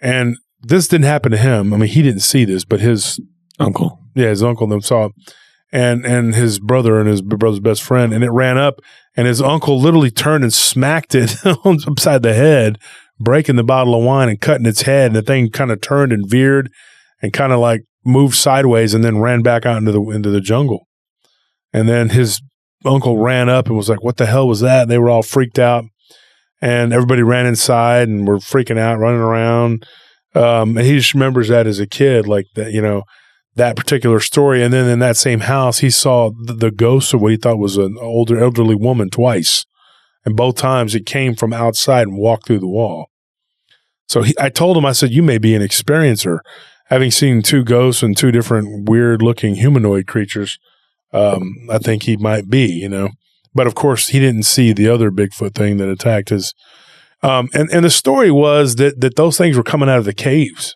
And this didn't happen to him. I mean, he didn't see this, but his uncle, his uncle them saw it. And his brother and his brother's best friend, and it ran up, and his uncle literally turned and smacked it upside the head, breaking the bottle of wine and cutting its head. And the thing kind of turned and veered and kind of like moved sideways and then ran back out into the jungle. And then his uncle ran up and was like, what the hell was that? And they were all freaked out, and everybody ran inside and were freaking out, running around. And he just remembers that as a kid, like that, that particular story. And then in that same house, he saw the ghost of what he thought was an elderly woman twice. And both times it came from outside and walked through the wall. So I told him, I said, you may be an experiencer. Having seen 2 ghosts and 2 different weird looking humanoid creatures, I think he might be, But of course, he didn't see the other Bigfoot thing that attacked his. And the story was that those things were coming out of the caves.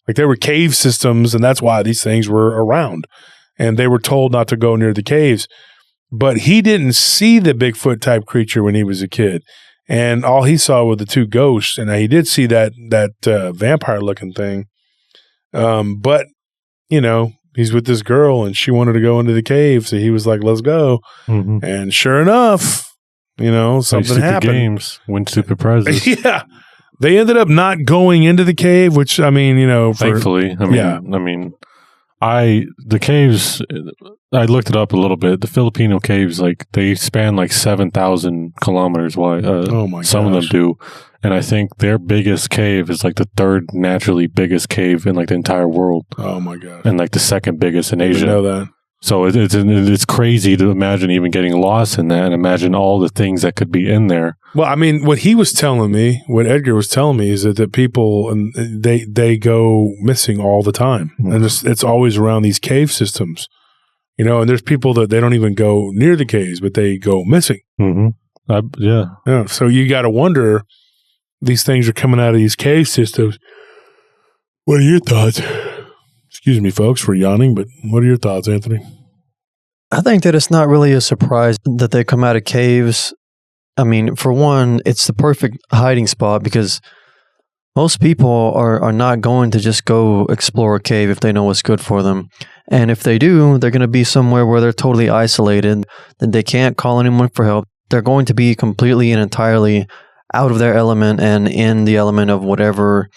Like there were cave systems, and that's why these things were around. And they were told not to go near the caves. But he didn't see the Bigfoot type creature when he was a kid. And all he saw were the 2 ghosts. And he did see that vampire looking thing. But, he's with this girl, and she wanted to go into the cave. So he was like, let's go. Mm-hmm. And sure enough, something happened. Games, win stupid prizes. Yeah. They ended up not going into the cave, which, thankfully. The caves, I looked it up a little bit. The Filipino caves, they span 7,000 kilometers wide. Oh my gosh. Some of them do. And I think their biggest cave is the third naturally biggest cave in the entire world. Oh my gosh. And the second biggest in Asia. I know that. So it's crazy to imagine even getting lost in that and imagine all the things that could be in there. Well, what he was telling me, what Edgar was telling me, is that people they go missing all the time, and it's always around these cave systems, And there's people that they don't even go near the caves, but they go missing. Mm-hmm. Yeah. So you got to wonder, these things are coming out of these cave systems. What are your thoughts? Excuse me, folks, for yawning, but what are your thoughts, Anthony? I think that it's not really a surprise that they come out of caves. For one, it's the perfect hiding spot because most people are not going to just go explore a cave if they know what's good for them. And if they do, they're going to be somewhere where they're totally isolated, that they can't call anyone for help. They're going to be completely and entirely out of their element and in the element of whatever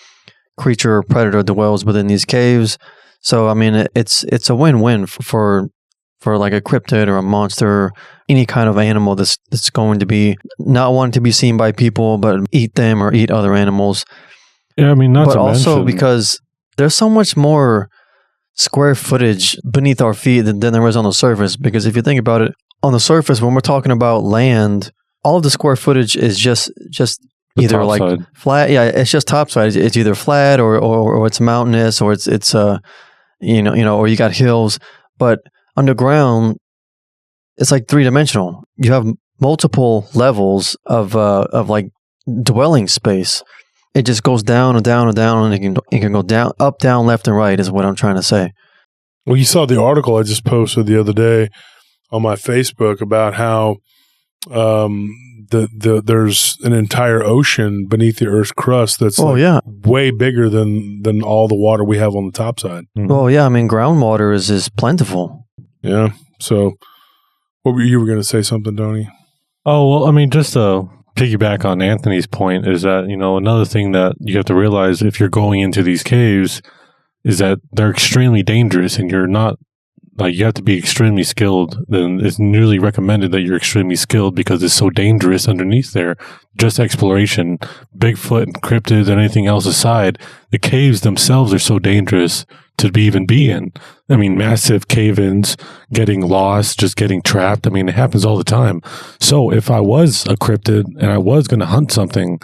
creature or predator dwells within these caves. So, it's a win-win for a cryptid or a monster, any kind of animal that's going to be not wanting to be seen by people, but eat them or eat other animals. Yeah, but also because there's so much more square footage beneath our feet than there is on the surface. Because if you think about it, on the surface, when we're talking about land, all of the square footage is just either flat. Yeah, it's just topside. It's either flat or it's mountainous or it's or you got hills. But underground, it's three-dimensional. You have multiple levels of dwelling space. It just goes down and down and down, and it can go down, up, down, left, and right is what I'm trying to say. Well, you saw the article I just posted the other day on my Facebook about how there's an entire ocean beneath the Earth's crust that's way bigger than all the water we have on the top side. Mm-hmm. Well, yeah, groundwater is plentiful. Yeah. So, you were going to say something, Tony? Oh, well, just to piggyback on Anthony's point is that, another thing that you have to realize if you're going into these caves is that they're extremely dangerous and you're not, you have to be extremely skilled. Then it's nearly recommended that you're extremely skilled because it's so dangerous underneath there. Just exploration, Bigfoot and cryptids and anything else aside, the caves themselves are so dangerous to even be in. Massive cave-ins, getting lost, just getting trapped. It happens all the time. So if I was a cryptid and I was going to hunt something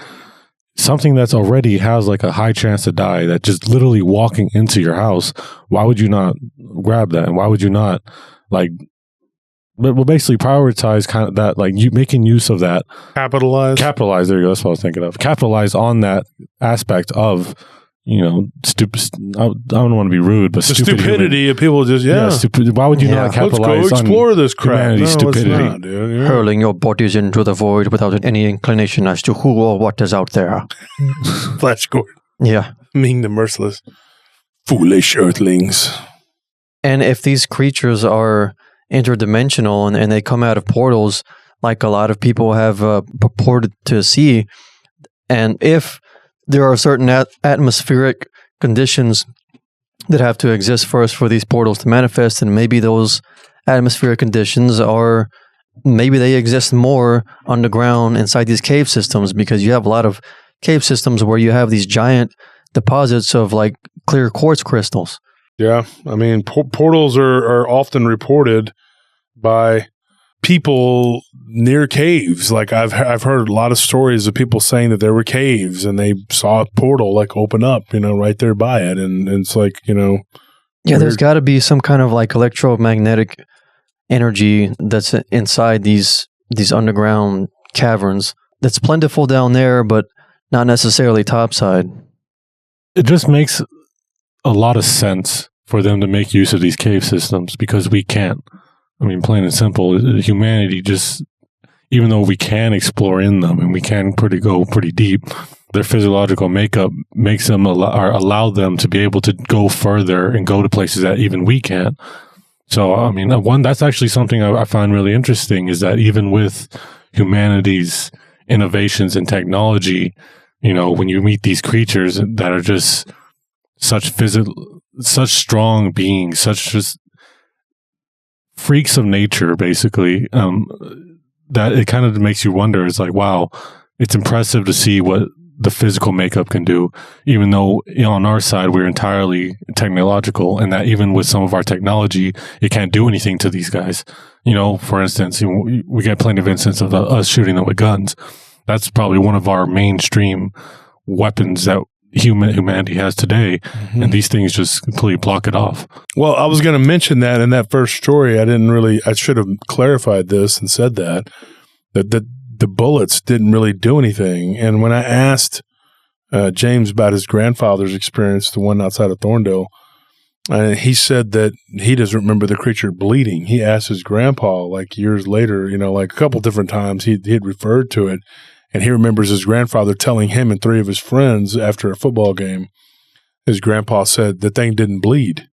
that's already has a high chance to die, that just literally walking into your house, why would you not grab that? And why would you not basically prioritize kind of that, you making use of that. Capitalize. There you go. That's what I was thinking of. Capitalize on that aspect of, stupid. I don't want to be rude, but the stupidity of people just stupid. Why would you not capitalize? Let's go explore this crap. Stupidity. Not, dude. Yeah. Hurling your bodies into the void without any inclination as to who or what is out there. Flash Gordon. Yeah, Ming the Merciless. Foolish Earthlings. And if these creatures are interdimensional and they come out of portals, like a lot of people have purported to see, and if there are certain atmospheric conditions that have to exist first for these portals to manifest, and maybe those atmospheric conditions maybe they exist more underground inside these cave systems, because you have a lot of cave systems where you have these giant deposits of clear quartz crystals. Yeah, portals are often reported by people near caves. I've heard a lot of stories of people saying that there were caves and they saw a portal open up, right there by it, and it's yeah, weird. There's got to be some kind of electromagnetic energy that's inside these underground caverns that's plentiful down there, but not necessarily topside. It just makes a lot of sense for them to make use of these cave systems because we can't. Plain and simple, humanity just, even though we can explore in them and we can go pretty deep, their physiological makeup makes them allow them to be able to go further and go to places that even we can't. So, I mean, that's actually something I find really interesting is that even with humanity's innovations in technology, when you meet these creatures that are just such strong beings, such just freaks of nature, basically, that it kind of makes you wonder. It's like, wow, it's impressive to see what the physical makeup can do, even though on our side we're entirely technological, and that even with some of our technology, it can't do anything to these guys. For instance, we get plenty of instances of us shooting them with guns. That's probably one of our mainstream weapons that humanity has today, and these things just completely block it off. Well, I was going to mention that in that first story. I should have clarified this and said that the bullets didn't really do anything. And when I asked James about his grandfather's experience, the one outside of Thorndale, he said that he doesn't remember the creature bleeding. He asked his grandpa like years later, like a couple different times he had referred to it. And he remembers his grandfather telling him and three of his friends after a football game, his grandpa said the thing didn't bleed.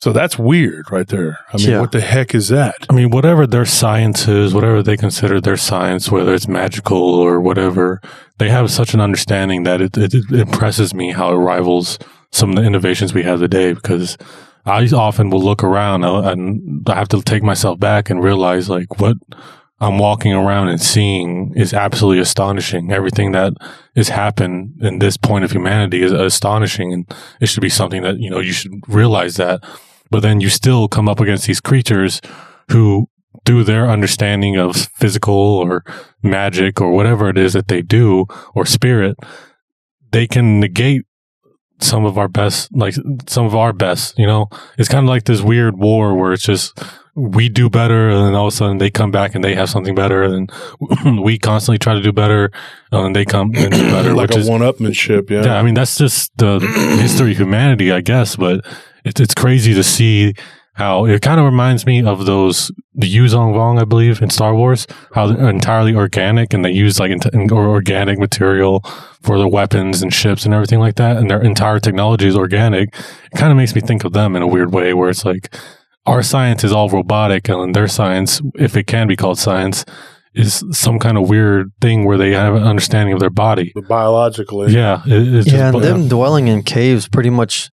So that's weird right there. I mean, What the heck is that? I mean, whatever their science is, whatever they consider their science, whether it's magical or whatever, they have such an understanding that it impresses me how it rivals some of the innovations we have today, because I often will look around and I have to take myself back and realize like what I'm walking around and seeing is absolutely astonishing. Everything that has happened in this point of humanity is astonishing, and it should be something that, you should realize that. But then you still come up against these creatures who, through their understanding of physical or magic or whatever it is that they do, or spirit, they can negate some of our best. It's kind of like this weird war where it's just, we do better, and then all of a sudden they come back and they have something better, and we constantly try to do better, and they come and do better. Like a one-upmanship, yeah. Yeah, I mean, that's just the history of humanity, I guess, but it's crazy to see how it kind of reminds me of the Yuzong Vong, I believe, in Star Wars, how they're entirely organic, and they use organic material for the weapons and ships and everything like that, and their entire technology is organic. It kind of makes me think of them in a weird way, where it's like, our science is all robotic, and their science, if it can be called science, is some kind of weird thing where they have an understanding of their body. Biologically. Yeah. And them dwelling in caves pretty much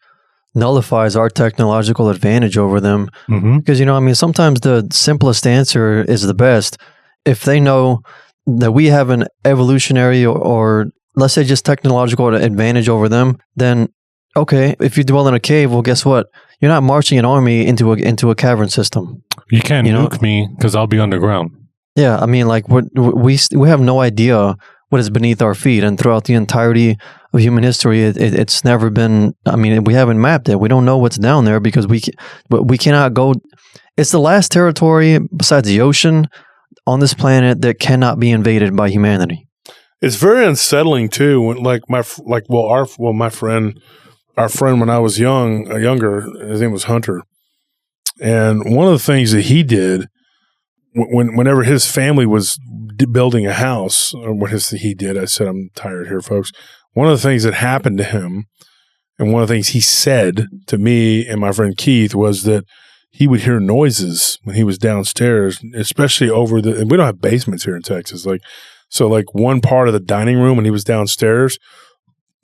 nullifies our technological advantage over them. Because, sometimes the simplest answer is the best. If they know that we have an evolutionary or let's say just technological advantage over them, then okay, if you dwell in a cave, well, guess what? You're not marching an army into a cavern system. You can't nuke me because I'll be underground. Yeah, I mean, like we have no idea what is beneath our feet, and throughout the entirety of human history, it's never been. I mean, we haven't mapped it. We don't know what's down there because we cannot go. It's the last territory besides the ocean on this planet that cannot be invaded by humanity. It's very unsettling too. When our friend when I was younger, his name was Hunter. And one of the things that he did whenever his family was building a house, or he did, I said, I'm tired here, folks. One of the things that happened to him, and one of the things he said to me and my friend Keith, was that he would hear noises when he was downstairs, especially and we don't have basements here in Texas. So one part of the dining room when he was downstairs,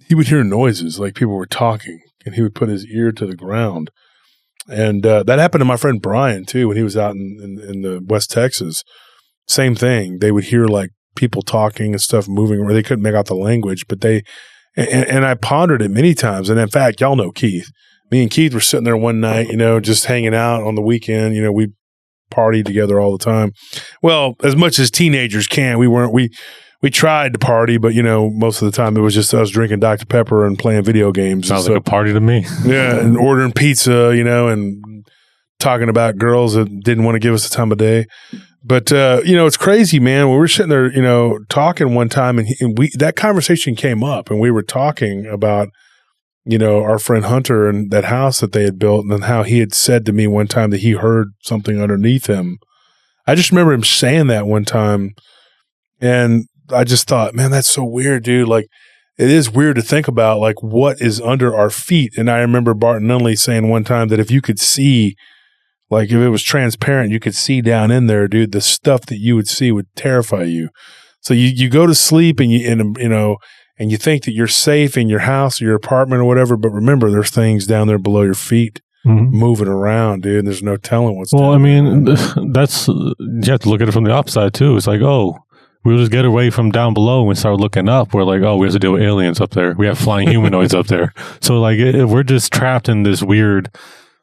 he would hear noises like people were talking, and he would put his ear to the ground. And that happened to my friend Brian too when he was out in the West Texas. Same thing. They would hear like people talking and stuff moving where they couldn't make out the language, but and I pondered it many times. And in fact, y'all know Keith. Me and Keith were sitting there one night, just hanging out on the weekend. We partied together all the time. Well, as much as teenagers can. We tried to party, but most of the time it was just us drinking Dr. Pepper and playing video games. Sounds like a party to me. Yeah, and ordering pizza, and talking about girls that didn't want to give us the time of day. But it's crazy, man. We were sitting there, talking one time, and that conversation came up, and we were talking about our friend Hunter and that house that they had built, and how he had said to me one time that he heard something underneath him. I just remember him saying that one time, and I just thought, man, that's so weird, dude. Like, it is weird to think about, like, what is under our feet. And I remember Barton Nunley saying one time that if you could see Like if it was transparent, you could see down in there, dude. The stuff that you would see would terrify you. So you go to sleep and and you think that you're safe in your house or your apartment or whatever, but remember, there's things down there below your feet moving around, dude. And there's no telling what's. Well, I mean, that's you have to look at it from the upside too. It's like, oh, we'll just get away from down below and start looking up. We're like, oh, we have to deal with aliens up there. We have flying humanoids up there. So like, we're just trapped in this weird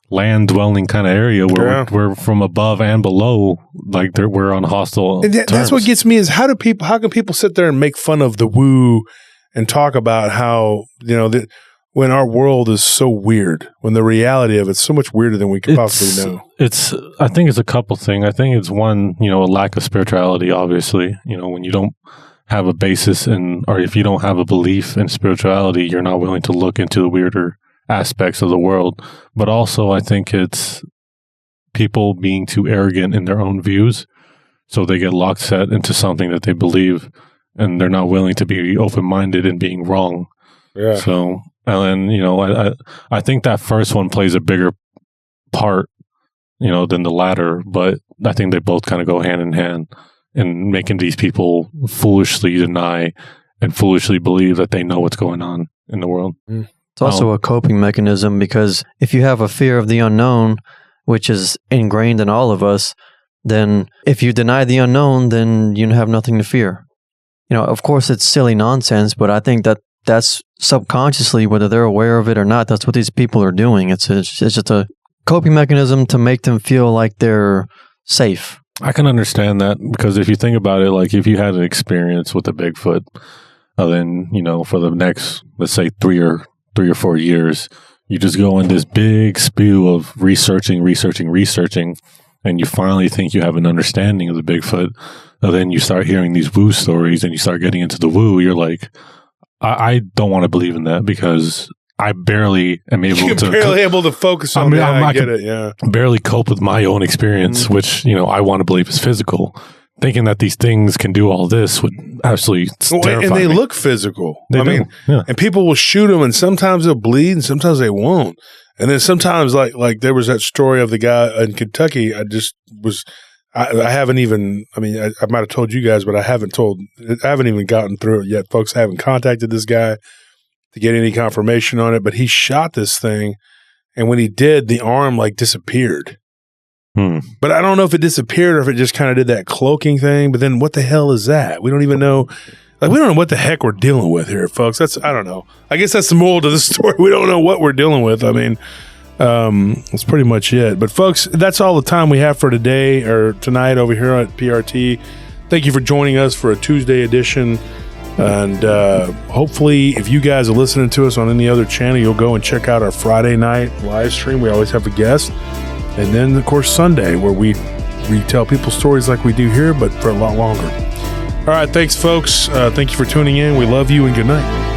land dwelling kind of area where we're from above and below, like we're on hostile terms. That's what gets me is how can people sit there and make fun of the woo and talk about how, when our world is so weird, when the reality of it's so much weirder than we could possibly know. I think it's a couple things. I think it's one, a lack of spirituality, obviously. When you don't have a basis or if you don't have a belief in spirituality, you're not willing to look into the weirder aspects of the world. But also I think it's people being too arrogant in their own views, so they get locked set into something that they believe, and they're not willing to be open-minded in being wrong. Yeah. So, and then I think that first one plays a bigger part than the latter, but I think they both kind of go hand in hand in making these people foolishly deny and foolishly believe that they know what's going on in the world. It's also a coping mechanism, because if you have a fear of the unknown, which is ingrained in all of us, then if you deny the unknown, then you have nothing to fear. Of course, it's silly nonsense, but I think that's subconsciously, whether they're aware of it or not, that's what these people are doing. It's just a coping mechanism to make them feel like they're safe. I can understand that, because if you think about it, like if you had an experience with a Bigfoot, then, for the next, let's say 3 or 4 years, you just go on this big spew of researching, and you finally think you have an understanding of the Bigfoot. And then you start hearing these woo stories and you start getting into the woo. You're like, I don't want to believe in that, because I barely am able to focus on that. I get it, yeah. Barely cope with my own experience, which, I want to believe is physical. Thinking that these things can do all this would absolutely terrify and they me. Look physical. And people will shoot them, and sometimes they'll bleed, and sometimes they won't. And then sometimes, like there was that story of the guy in Kentucky. I haven't even. I might have told you guys, but I haven't even gotten through it yet, folks. I haven't contacted this guy to get any confirmation on it. But he shot this thing, and when he did, the arm disappeared. But I don't know if it disappeared or if it just kind of did that cloaking thing. But then what the hell is that? We don't even know. We don't know what the heck we're dealing with here, folks. I don't know. I guess that's the moral to the story. We don't know what we're dealing with. That's pretty much it. But folks, that's all the time we have for today or tonight over here at PRT. Thank you for joining us for a Tuesday edition. And hopefully, if you guys are listening to us on any other channel, you'll go and check out our Friday night live stream. We always have a guest. And then, of course, Sunday, where we tell people stories like we do here, but for a lot longer. All right. Thanks, folks. Thank you for tuning in. We love you, and good night.